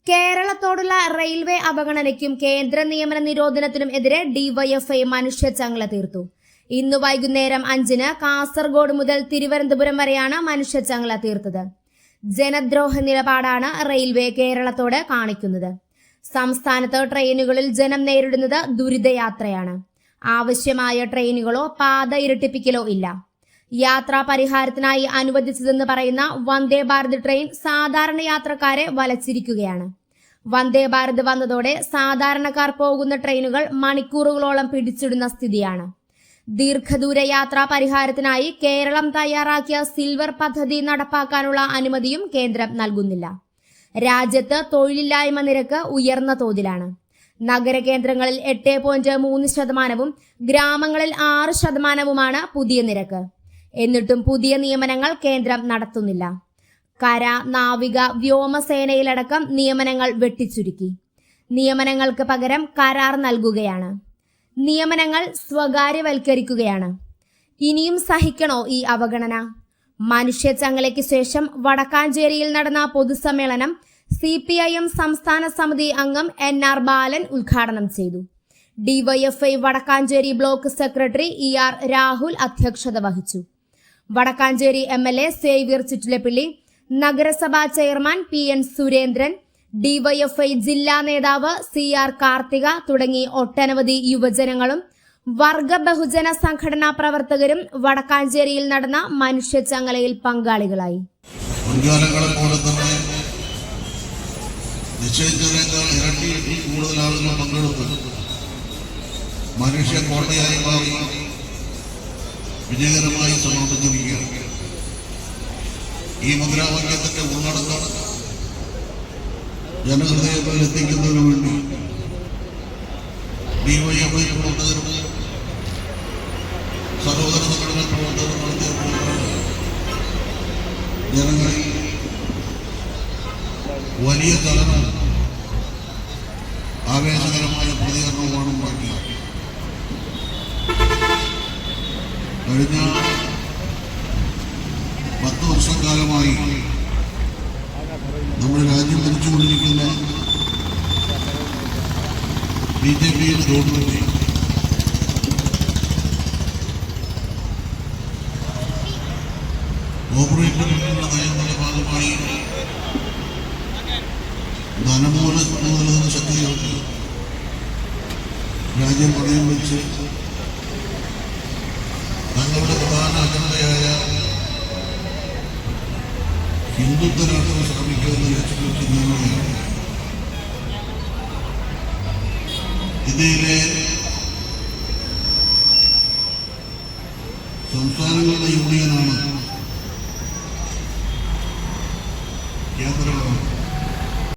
കേരളത്തോടുള്ള railway അവഗണനയ്ക്കും കേന്ദ്ര നിയമന നിരോധനത്തിനും എതിരെ ഡിവൈഎഫ്ഐ മനുഷ്യച്ചങ്ങല തീർത്തു. ഇന്ന് വൈകുന്നേരം 5-ന് കാസർഗോഡ് മുതൽ തിരുവനന്തപുരം വരെയാണ് മനുഷ്യച്ചങ്ങല തീർത്തത്. ജനദ്രോഹ നിലപാടാണ് റെയിൽവേ കേരളത്തോട് കാണിക്കുന്നത്. സംസ്ഥാനത്ത് ട്രെയിനുകളിൽ ജനം നേരിടുന്നത് ദുരിതയാത്രയാണ്. ആവശ്യമായ ട്രെയിനുകളോ പാത ഇരട്ടിപ്പിക്കലോ ഇല്ല. യാത്രാ പരിഹാരത്തിനായി അനുവദിച്ചതെന്ന് പറയുന്ന വന്ദേ ഭാരത് ട്രെയിൻ സാധാരണ യാത്രക്കാരെ വലച്ചിരിക്കുകയാണ്. വന്ദേ ഭാരത് വന്നതോടെ സാധാരണക്കാർ പോകുന്ന ട്രെയിനുകൾ മണിക്കൂറുകളോളം പിടിച്ചിടുന്ന സ്ഥിതിയാണ്. ദീർഘദൂര യാത്രാ പരിഹാരത്തിനായി കേരളം തയ്യാറാക്കിയ സിൽവർ പദ്ധതി നടപ്പാക്കാനുള്ള അനുമതിയും കേന്ദ്രം നൽകുന്നില്ല. രാജ്യത്ത് തൊഴിലില്ലായ്മ നിരക്ക് ഉയർന്ന തോതിലാണ്. നഗരകേന്ദ്രങ്ങളിൽ 8.3%, ഗ്രാമങ്ങളിൽ 6%മാണ് പുതിയ നിരക്ക്. എന്നിട്ടും പുതിയ നിയമനങ്ങൾ കേന്ദ്രം നടത്തുന്നില്ല. കര, നാവിക, വ്യോമസേനയിലടക്കം നിയമനങ്ങൾ വെട്ടിച്ചുരുക്കി. നിയമനങ്ങൾക്ക് പകരം കരാർ നൽകുകയാണ്. നിയമനങ്ങൾ സ്വകാര്യവൽക്കരിക്കുകയാണ്. ഇനിയും സഹിക്കണോ ഈ അവഗണന? മനുഷ്യച്ചങ്ങലയ്ക്ക് ശേഷം വടക്കാഞ്ചേരിയിൽ നടന്ന പൊതുസമ്മേളനം CPIM സംസ്ഥാന സമിതി അംഗം NR ബാലൻ ഉദ്ഘാടനം ചെയ്തു. DYFI Vadakkanchery block secretary ER Rahul അധ്യക്ഷത വഹിച്ചു. വടക്കാഞ്ചേരി MLA സേവ്യർ ചിറ്റിലപ്പിള്ളി, നഗരസഭാ ചെയർമാൻ PN സുരേന്ദ്രൻ, ഡിവൈഎഫ്ഐ ജില്ലാ നേതാവ് CR കാർത്തിക തുടങ്ങി ഒട്ടനവധി യുവജനങ്ങളും വർഗ ബഹുജന സംഘടനാ പ്രവർത്തകരും വടക്കാഞ്ചേരിയിൽ നടന്ന മനുഷ്യച്ചങ്ങലയിൽ പങ്കാളികളായി. മനുഷ്യ കോട്ടയായി മാറി വിജയകരമായി സമാപിച്ചിരിക്കുകയാണ്. ഈ മുദ്രാവാക്യത്തിന്റെ ഉള്ളടക്കം ജനഹൃദയത്തിൽ എത്തിക്കുന്നതിനു വേണ്ടി ഡിവൈഎഫ്ഐ പ്രവർത്തകരും സഹോദര സംഘടനാ പ്രവർത്തകരും നടത്തിയപ്പോഴാണ് ജനങ്ങളിൽ വലിയ ചലനം, ആവേശകരമായ പ്രതികരണവുമാണ് ഉണ്ടാക്കിയത്. കഴിഞ്ഞ 10 വർഷക്കാലമായി നമ്മുടെ രാജ്യം ഭരിച്ചുകൊണ്ടിരിക്കുന്ന BJP ഗവൺമെന്റ് കോർപ്പറേറ്റുകളുടെ നയങ്ങളുടെ ഭാഗമായി ധനമൂലധന ശക്തികൾക്ക് രാജ്യം പണയം വെച്ച് തങ്ങളുടെ പ്രധാന അജണ്ടയായ ഹിന്ദുത്വ രാഷ്ട്രം സ്ഥാപിക്കുമെന്ന് ലക്ഷ്യമിടുന്നതാണ്. ഇന്ത്യയിലെ സംസ്ഥാനങ്ങളുടെ യൂണിയനാണ് കേന്ദ്ര